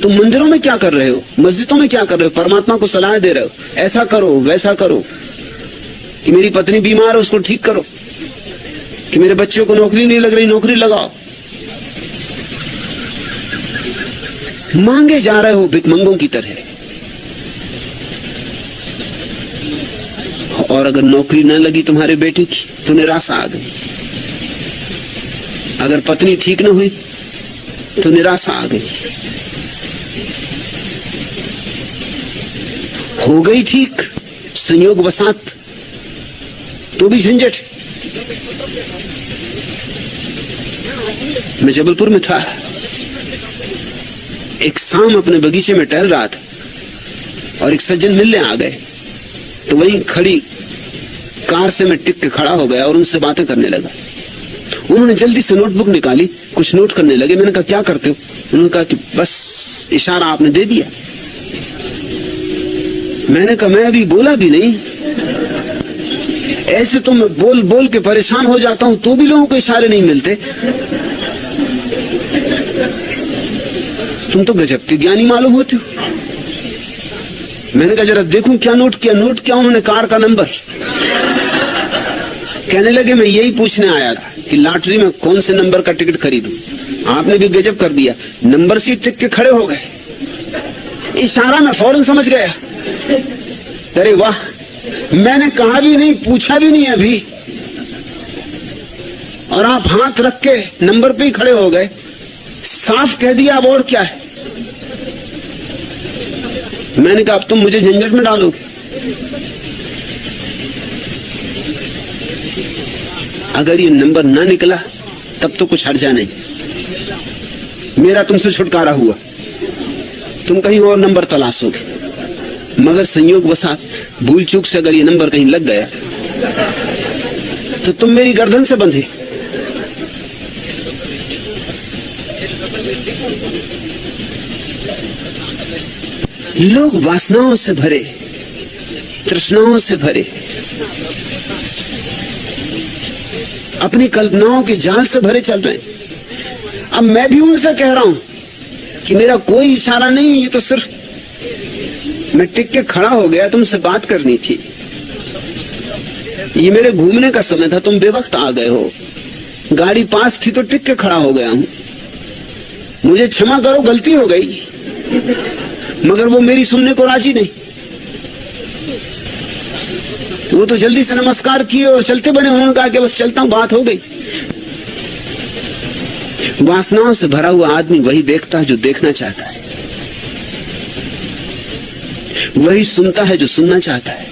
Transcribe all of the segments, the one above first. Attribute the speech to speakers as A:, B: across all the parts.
A: तुम मंदिरों में क्या कर रहे हो, मस्जिदों में क्या कर रहे हो, परमात्मा को सलाह दे रहे हो, ऐसा करो वैसा करो, कि मेरी पत्नी बीमार है उसको ठीक करो, कि मेरे बच्चों को नौकरी नहीं लग रही नौकरी लगाओ। मांगे जा रहे हो भिखमंगों की तरह। और अगर नौकरी न लगी तुम्हारे बेटे की तो निराशा आ गई, अगर पत्नी ठीक न हुई तो निराशा आ गई, हो गई ठीक संयोग वसात तो भी झंझट। मैं जबलपुर में था, एक शाम अपने बगीचे में टहल रहा था और एक सज्जन मिलने आ गए, तो वहीं खड़ी कार से मैं टिक के खड़ा हो गया और उनसे बातें करने लगा। उन्होंने जल्दी से नोटबुक निकाली, कुछ नोट करने लगे। मैंने कहा क्या करते हो? उन्होंने कहा कि बस इशारा आपने दे दिया। मैंने कहा मैं अभी बोला भी नहीं, ऐसे तो मैं बोल बोल के परेशान हो जाता हूं तो भी लोगों को इशारे नहीं मिलते। तुम तो गजब के ज्ञानी मालूम होते हो। मैंने कहा जरा देखूं क्या नोट किया। नोट किया उन्होंने कार का नंबर। कहने लगे मैं यही पूछने आया था कि लॉटरी में कौन से नंबर का टिकट खरीदूं। आपने भी गजब कर दिया, नंबर सीट टिक के खड़े हो गए। इशारा मैं फौरन समझ गया। अरे वाह, मैंने कहा भी नहीं, पूछा भी नहीं अभी, और आप हाथ रख के नंबर पे ही खड़े हो गए। साफ कह दिया, अब और क्या है। मैंने कहा अब तुम मुझे झंझट में डालोगे। अगर ये नंबर ना निकला तब तो कुछ हर्जा नहीं, मेरा तुमसे छुटकारा हुआ, तुम कहीं और नंबर तलाशोगे। मगर संयोग वसात भूल चूक से अगर ये नंबर कहीं लग गया तो तुम मेरी गर्दन से बंधे। लोग वासनाओं से भरे, तृष्णाओं से भरे, अपनी कल्पनाओं के जाल से भरे चल रहे हैं। अब मैं भी उनसे कह रहा हूं कि मेरा कोई इशारा नहीं, ये तो सिर्फ मैं टिक के खड़ा हो गया, तुमसे बात करनी थी, ये मेरे घूमने का समय था, तुम बेवक्त आ गए हो। गाड़ी पास थी तो टिक के खड़ा हो गया हूं, मुझे क्षमा करो, गलती हो गई। मगर वो मेरी सुनने को राजी नहीं। वो तो जल्दी से नमस्कार किए और चलते बने। उन्होंने कहा कि बस चलता हूं, बात हो गई। वासनाओं से भरा हुआ आदमी वही देखता है जो देखना चाहता है, वही सुनता है जो सुनना चाहता है।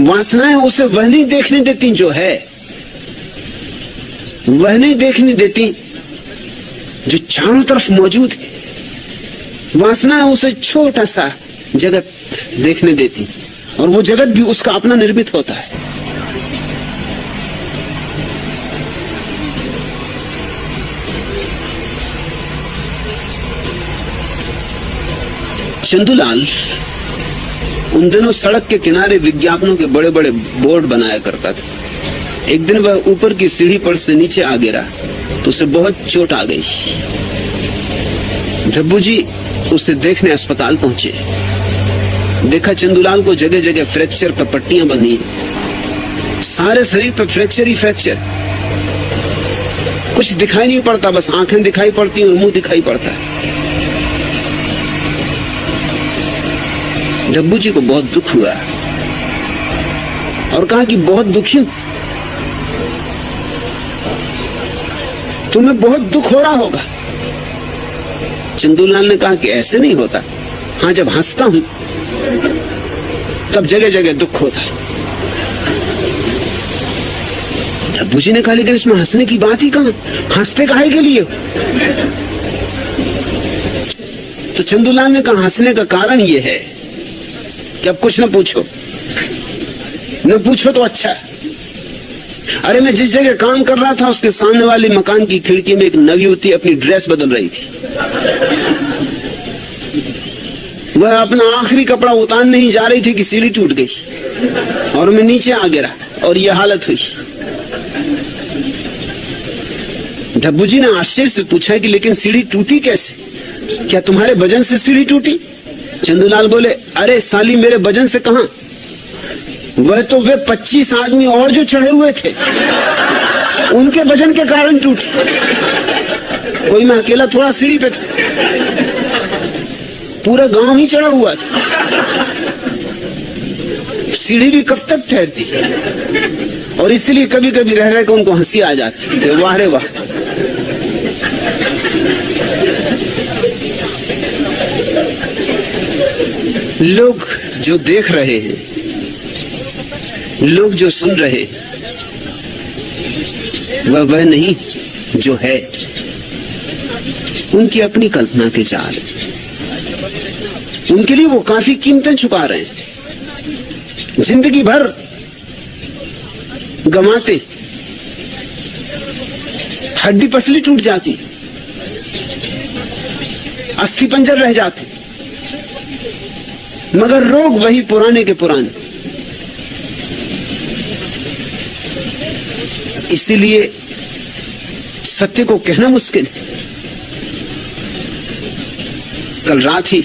A: वासनाएं उसे वह नहीं देखने देती जो है, वह नहीं देखने देती जो चारों तरफ मौजूद है। वासनाएं उसे छोटा सा जगत देखने देती, और वो जगत भी उसका अपना निर्मित होता है। चंदूलाल उन दिनों सड़क के किनारे विज्ञापनों के बड़े बड़े बोर्ड बनाया करता था। एक दिन वह ऊपर की सीढ़ी पर से नीचे आ गिरा तो उसे बहुत चोट आ गई। डब्बू जी उसे देखने अस्पताल पहुंचे। देखा चंदूलाल को जगह जगह फ्रैक्चर पर पट्टियां बंधी, सारे शरीर पर फ्रैक्चर ही फ्रैक्चर, कुछ दिखाई नहीं पड़ता, बस आंखें दिखाई पड़ती और मुंह दिखाई पड़ता है। डब्बू जी को बहुत दुख हुआ और कहा कि बहुत दुखी हूं, तुम्हें बहुत दुख हो रहा होगा। चंदूलाल ने कहा कि ऐसे नहीं होता, हाँ जब हंसता हूं तब जगह जगह दुख होता है। डब्बू जी ने कहा लेकिन इसमें हंसने की बात ही कहां, हंसते काहे के लिए? तो चंदूलाल ने कहा हंसने का कारण यह है कि अब कुछ न पूछो, न पूछो तो अच्छा। अरे मैं जिस जगह काम कर रहा था उसके सामने वाले मकान की खिड़की में एक नवयुवती अपनी ड्रेस बदल रही थी। वह अपना आखिरी कपड़ा उतारने ही जा रही थी कि सीढ़ी टूट गई और मैं नीचे आ गिरा और यह हालत हुई। डब्बू जी ने आश्चर्य से पूछा कि लेकिन सीढ़ी टूटी कैसे? क्या तुम्हारे वजन से सीढ़ी टूटी? चंदूलाल बोले, अरे साली मेरे वजन से कहां, वह तो वे 25 आदमी और जो चढ़े हुए थे उनके वजन के कारण टूटी। कोई मैं अकेला थोड़ा सीढ़ी पे था, पूरा गांव ही चढ़ा हुआ था। सीढ़ी भी कब तक ठहरती? और इसलिए कभी कभी रह रहे को उनको हंसी आ जाती तो वाह रे वाह। लोग जो देख रहे हैं, लोग जो सुन रहे, वह नहीं जो है। उनकी अपनी कल्पना के जाल, उनके लिए वो काफी कीमतें चुका रहे हैं। जिंदगी भर गंवाते, हड्डी पसली टूट जाती, अस्थि पंजर रह जाते, मगर रोग वही पुराने के पुराने। इसीलिए सत्य को कहना मुश्किल है। कल रात ही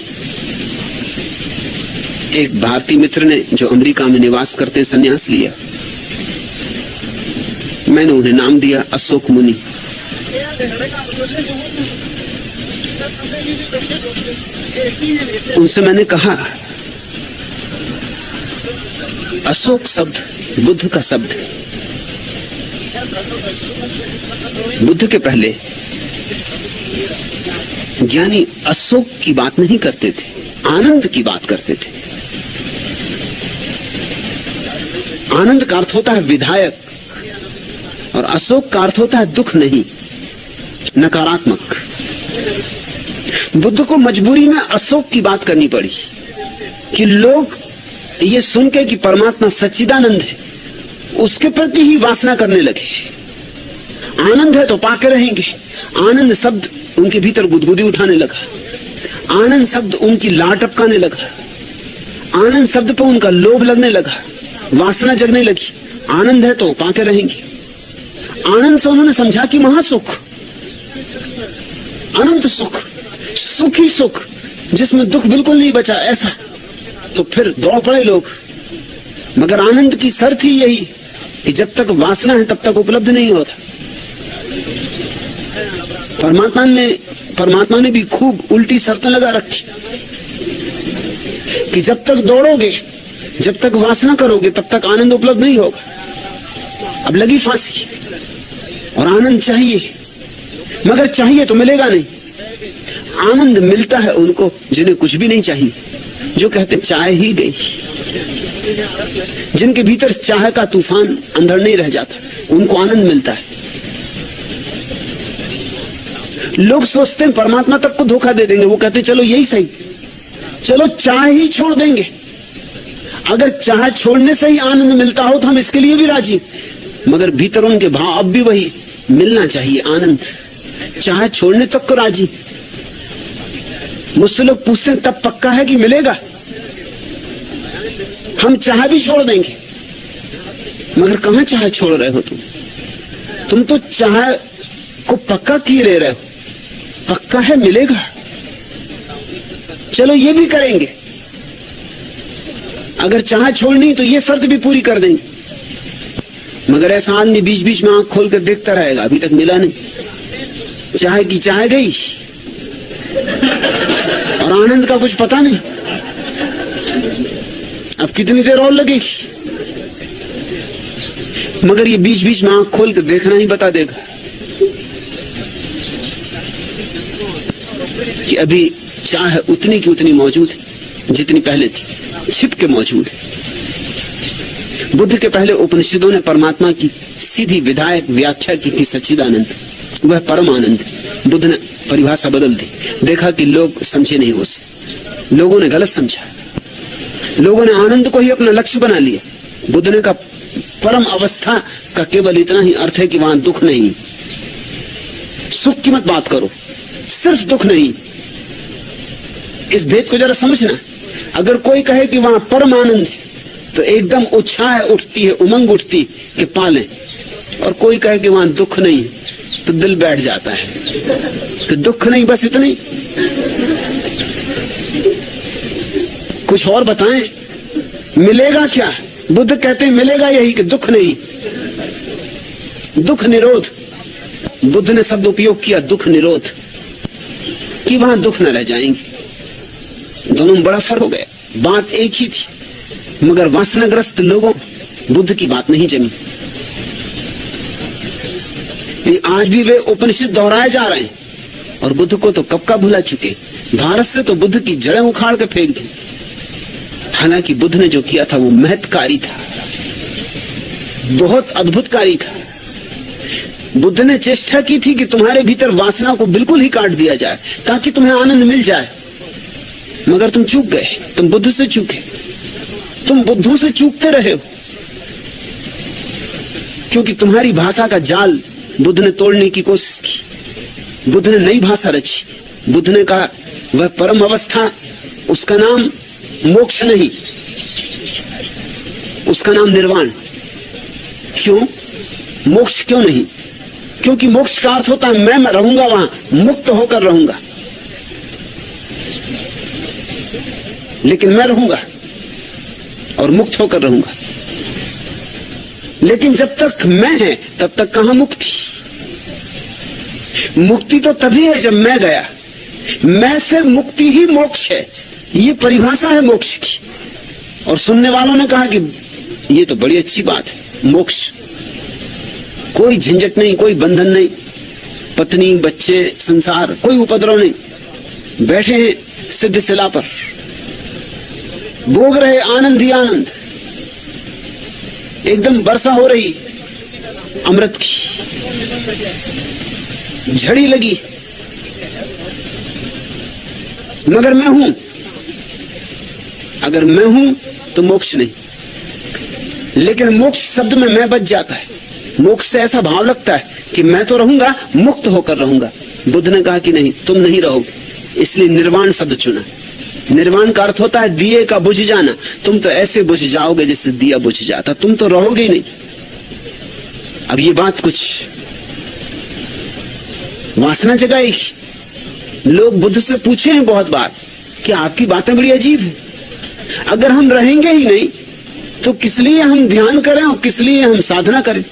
A: एक भारतीय मित्र ने, जो अमेरिका में निवास करते, संन्यास लिया। मैंने उन्हें नाम दिया अशोक मुनि। उनसे मैंने कहा, अशोक शब्द बुद्ध का शब्द है। बुद्ध के पहले ज्ञानी अशोक की बात नहीं करते थे, आनंद की बात करते थे। आनंद का अर्थ होता है विधायक, और अशोक का अर्थ होता है दुख नहीं, नकारात्मक। बुद्ध को मजबूरी में अशोक की बात करनी पड़ी कि लोग ये सुन के कि परमात्मा सच्चिदानंद है, उसके प्रति ही वासना करने लगे। आनंद है तो पाके रहेंगे। आनंद शब्द उनके भीतर गुदगुदी उठाने लगा। आनंद शब्द उनकी लाट टपकाने लगा। आनंद शब्द पर उनका लोभ लगने लगा, वासना जगने लगी। आनंद है तो पाके रहेंगे। आनंद से उन्होंने समझा कि महासुख, अनंत सुख, सुख ही सुख, जिसमें दुख बिल्कुल नहीं बचा, ऐसा। तो फिर दौड़ पड़े लोग। मगर आनंद की शर्त ही यही कि जब तक वासना है तब तक उपलब्ध नहीं होता। परमात्मा ने भी खूब उल्टी शर्तें लगा रखी कि जब तक दौड़ोगे, जब तक वासना करोगे, तब तक आनंद उपलब्ध नहीं होगा। अब लगी फांसी। और आनंद चाहिए, मगर चाहिए तो मिलेगा नहीं। आनंद मिलता है उनको जिन्हें कुछ भी नहीं चाहिए, जो कहते चाय ही गई, जिनके भीतर चाह का तूफान अंदर नहीं रह जाता, उनको आनंद मिलता है। लोग सोचते हैं परमात्मा तक को धोखा दे देंगे। वो कहते चलो यही सही, चलो चाह ही छोड़ देंगे। अगर चाह छोड़ने से ही आनंद मिलता हो तो हम इसके लिए भी राजी। मगर भीतर उनके भाव अब भी वही, मिलना चाहिए आनंद। चाह छोड़ने तक को राजी। मुझसे लोग पूछते हैं तब पक्का है कि मिलेगा? हम चाह भी छोड़ देंगे। मगर कहां चाह छोड़ रहे हो तुम तो चाह को पक्का किए ले रहे हो। पक्का है मिलेगा, चलो ये भी करेंगे। अगर चाह छोड़नी तो ये शर्त भी पूरी कर देंगे। मगर ऐसा आदमी बीच बीच में आंख खोल कर देखता रहेगा, अभी तक मिला नहीं। चाह की चाह गई और आनंद का कुछ पता नहीं। अब कितनी देर और लगेगी? मगर ये बीच बीच में आंख खोल कर देखना ही बता देगा कि अभी चाह उतनी की उतनी मौजूद है जितनी पहले थी, छिप के मौजूद है। बुद्ध के पहले उपनिषदों ने परमात्मा की सीधी विधायक व्याख्या की थी, सच्चिदानंद, वह परम आनंद। बुद्ध ने परिभाषा बदल दी। देखा कि लोग समझे नहीं उसे, लोगों ने गलत समझा, लोगों ने आनंद को ही अपना लक्ष्य बना लिया। बुद्ध ने कहा परम अवस्था का केवल इतना ही अर्थ है कि वहां दुख नहीं। सुख की मत बात करो, सिर्फ दुख नहीं। इस भेद को जरा समझना। अगर कोई कहे कि वहां परम आनंद है तो एकदम उत्साह उठती है, उमंग उठती कि पालें। और कोई कहे कि वहां दुख नहीं है तो दिल बैठ जाता है कि दुख नहीं, बस इतना ही। कुछ और बताएं, मिलेगा क्या? बुद्ध कहते हैं मिलेगा यही कि दुख नहीं, दुख निरोध। बुद्ध ने शब्द उपयोग किया दुख निरोध, कि वहां दुख न रह जाएंगे। दोनों में बड़ा फर्क हो गया। बात एक ही थी, मगर वासनाग्रस्त लोगों बुद्ध की बात नहीं जमी। आज भी वे उपनिषद दोहराए जा रहे हैं और बुद्ध को तो कब का भुला चुके। भारत से तो बुद्ध की जड़ें उखाड़ के फेंक दी। हालांकि बुद्ध ने जो किया था वो महत्कारी था, बहुत अद्भुतकारी था। बुद्ध ने चेष्टा की थी कि तुम्हारे भीतर वासना को बिल्कुल ही काट दिया जाए ताकि तुम्हें आनंद मिल जाए, मगर तुम चूक गए। तुम बुद्ध से चूके, तुम बुद्धों से चूकते रहे हो, क्योंकि तुम्हारी भाषा का जाल बुद्ध ने तोड़ने की कोशिश की। बुद्ध ने नई भाषा रची। बुद्ध ने कहा वह परम अवस्था, उसका नाम मोक्ष नहीं, उसका नाम निर्वाण। क्यों मोक्ष क्यों नहीं? क्योंकि मोक्ष का अर्थ होता है मैं रहूंगा वहां, मुक्त होकर रहूंगा। लेकिन मैं रहूंगा और मुक्त होकर रहूंगा। लेकिन जब तक मैं है तब तक कहां मुक्ति? मुक्ति तो तभी है जब मैं गया। मैं से मुक्ति ही मोक्ष है, ये परिभाषा है मोक्ष की। और सुनने वालों ने कहा कि ये तो बड़ी अच्छी बात है, मोक्ष, कोई झंझट नहीं, कोई बंधन नहीं, पत्नी बच्चे संसार, कोई उपद्रव नहीं, बैठे हैं सिद्ध शिला पर, भोग रहे आनंद ही आनंद, एकदम वर्षा हो रही अमृत की, झड़ी लगी। मगर मैं हूं, अगर मैं हूं तो मोक्ष नहीं। लेकिन मोक्ष शब्द में मैं बच जाता है। मोक्ष से ऐसा भाव लगता है कि मैं तो रहूंगा, मुक्त होकर रहूंगा। बुद्ध ने कहा कि नहीं, तुम नहीं रहोगे, इसलिए निर्वाण शब्द चुना। निर्वाण का अर्थ होता है दिए का बुझ जाना। तुम तो ऐसे बुझ जाओगे जैसे दिया बुझ जाता, तुम तो रहोगे ही नहीं। अब ये बात कुछ वासना जगाएगी। लोग बुद्ध से पूछे हैं बहुत बार कि आपकी बातें बड़ी अजीब है, अगर हम रहेंगे ही नहीं तो किस लिए हम ध्यान करें और किस लिए हम साधना करें?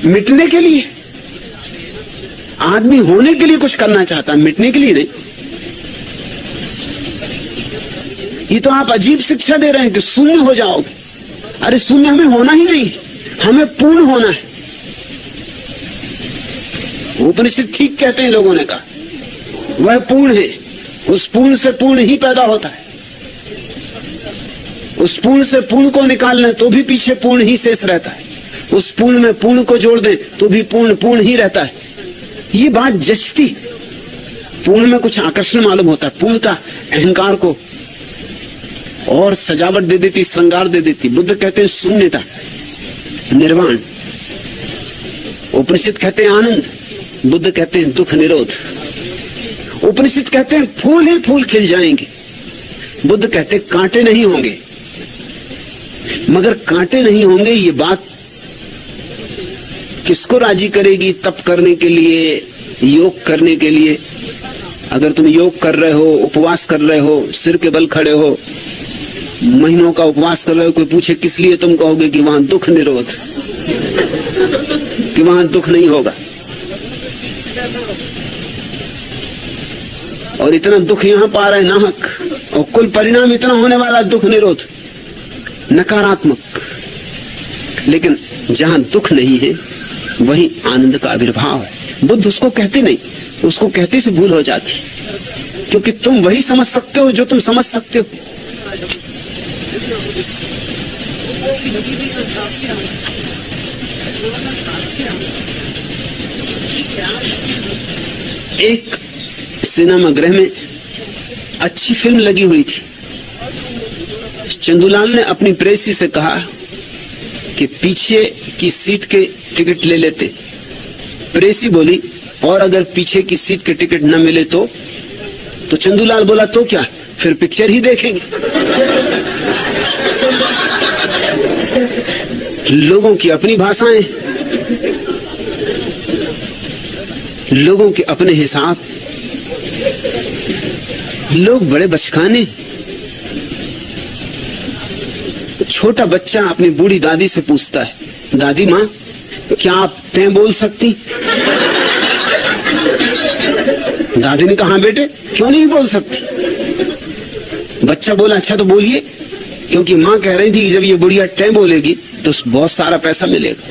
A: मिटने के लिए? आदमी होने के लिए कुछ करना चाहता है, मिटने के लिए नहीं। ये तो आप अजीब शिक्षा दे रहे हैं कि शून्य हो जाओगे। अरे शून्य हमें होना ही नहीं, हमें पूर्ण होना है। उपनिषद ठीक कहते हैं, लोगों ने कहा वह पूर्ण है, उस पूर्ण से पूर्ण ही पैदा होता है। उस पूर्ण से पूर्ण को निकाल लें तो भी पीछे पूर्ण ही शेष रहता है। उस पूर्ण में पूर्ण को जोड़ दें तो भी पूर्ण पूर्ण ही रहता है। ये बात जचती। पूर्ण में कुछ आकर्षण मालूम होता है, पूर्णता अहंकार को और सजावट दे देती, श्रृंगार दे देती। बुद्ध कहते हैं शून्यता, निर्वाण। उपनिषद कहते हैं आनंद, बुद्ध कहते हैं दुख निरोध। उपनिषद कहते हैं फूल ही फूल खिल जाएंगे, बुद्ध कहते हैं कांटे नहीं होंगे। मगर कांटे नहीं होंगे ये बात किसको राजी करेगी तप करने के लिए, योग करने के लिए? अगर तुम योग कर रहे हो, उपवास कर रहे हो, सिर के बल खड़े हो, महीनों का उपवास कर रहे हो, कोई पूछे किस लिए, तुम कहोगे कि वहां दुख निरोध, कि वहां दुख नहीं होगा। और इतना दुख यहां पा रहे नाहक, और कुल परिणाम इतना होने वाला दुख निरोध, नकारात्मक। लेकिन जहां दुख नहीं है वही आनंद का आविर्भाव है। बुद्ध उसको कहते नहीं, उसको कहते से भूल हो जाती, क्योंकि तुम वही समझ सकते हो जो तुम समझ सकते हो। एक सिनेमा गृह में अच्छी फिल्म लगी हुई थी। चंदूलाल ने अपनी प्रेसी से कहा कि पीछे की सीट के टिकट ले लेते। प्रेसी बोली और अगर पीछे की सीट के टिकट न मिले तो चंदूलाल बोला तो क्या, फिर पिक्चर ही देखेंगे। लोगों की अपनी भाषाएं। लोगों के अपने हिसाब। लोग बड़े बचकाने। छोटा बच्चा अपनी बूढ़ी दादी से पूछता है, दादी माँ क्या आप तय बोल सकती? दादी ने कहा, बेटे क्यों नहीं बोल सकती? बच्चा बोला, अच्छा तो बोलिए, क्योंकि माँ कह रही थी कि जब ये बुढ़िया तय बोलेगी तो बहुत सारा पैसा मिलेगा।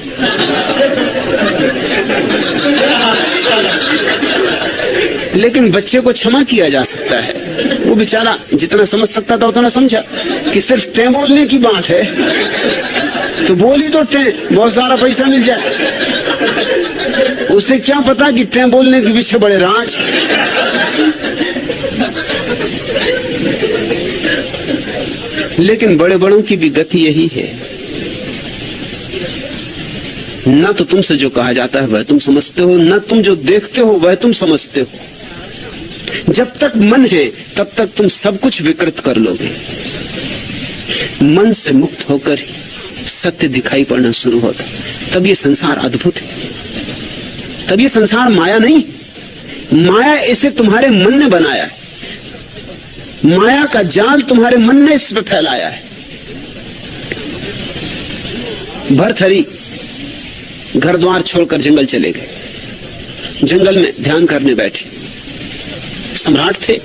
A: लेकिन बच्चे को क्षमा किया जा सकता है। वो बेचारा जितना समझ सकता था उतना समझा कि सिर्फ तय बोलने की बात है, तो बोली तो तय, बहुत सारा पैसा मिल जाए। उसे क्या पता कि तय बोलने के पीछे बड़े राज। लेकिन बड़े बड़ों की भी गति यही है, न तो तुमसे जो कहा जाता है वह तुम समझते हो, न तुम जो देखते हो वह तुम समझते हो। जब तक मन है तब तक तुम सब कुछ विकृत कर लोगे। मन से मुक्त होकर ही सत्य दिखाई पड़ना शुरू होता, तब ये संसार अद्भुत है। तब ये संसार माया नहीं, माया इसे तुम्हारे मन ने बनाया है। माया का जाल तुम्हारे मन ने इस पे फैलाया है। भर्तहरि घर द्वार छोड़कर जंगल चले गए। जंगल में ध्यान करने बैठे। सम्राट थे,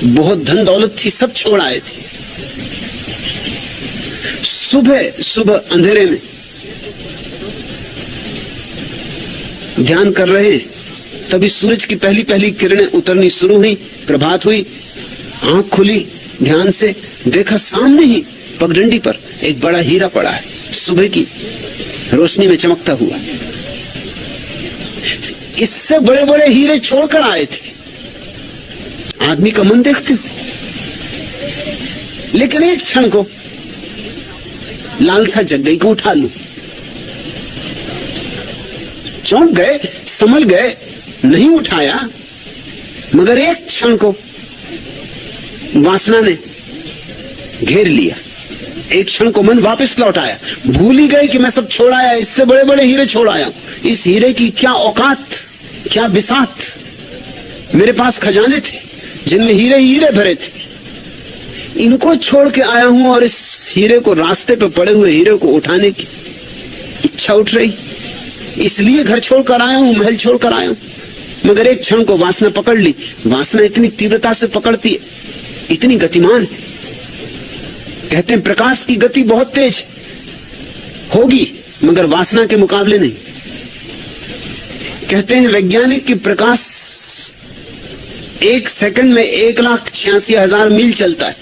A: बहुत धन दौलत थी, सब छोड़ आए थे। सुबह सुबह अंधेरे में ध्यान कर रहे हैं, तभी सूरज की पहली पहली किरणें उतरनी शुरू हुई। प्रभात हुई, आंख खुली, ध्यान से देखा, सामने ही पगडंडी पर एक बड़ा हीरा पड़ा है, सुबह की रोशनी में चमकता हुआ। इससे बड़े बड़े हीरे छोड़कर आए थे। आदमी का मन देखते हो, लेकिन एक क्षण को लालसा जग गई को उठा लूं। चौंक गए, संभल गए, नहीं उठाया, मगर एक क्षण को वासना ने घेर लिया। एक क्षण को मन वापस लौट आया। भूल ही गए कि मैं सब छोड़ आया, इससे बड़े बड़े हीरे छोड़ आया। इस हीरे की क्या औकात, क्या बिसात। मेरे पास खजाने थे जिनमें हीरे हीरे भरे थे, इनको छोड़ के आया हूं और इस हीरे को, रास्ते पे पड़े हुए हीरे को उठाने की इच्छा उठ रही, इसलिए घर छोड़कर आया हूं, महल छोड़कर आया हूं। मगर एक क्षण को वासना पकड़ ली। वासना इतनी तीव्रता से पकड़ती है, इतनी गतिमान है। कहते हैं प्रकाश की गति बहुत तेज होगी, मगर वासना के मुकाबले नहीं। कहते हैं वैज्ञानिक कि प्रकाश एक सेकंड में 1,86,000 मील चलता है,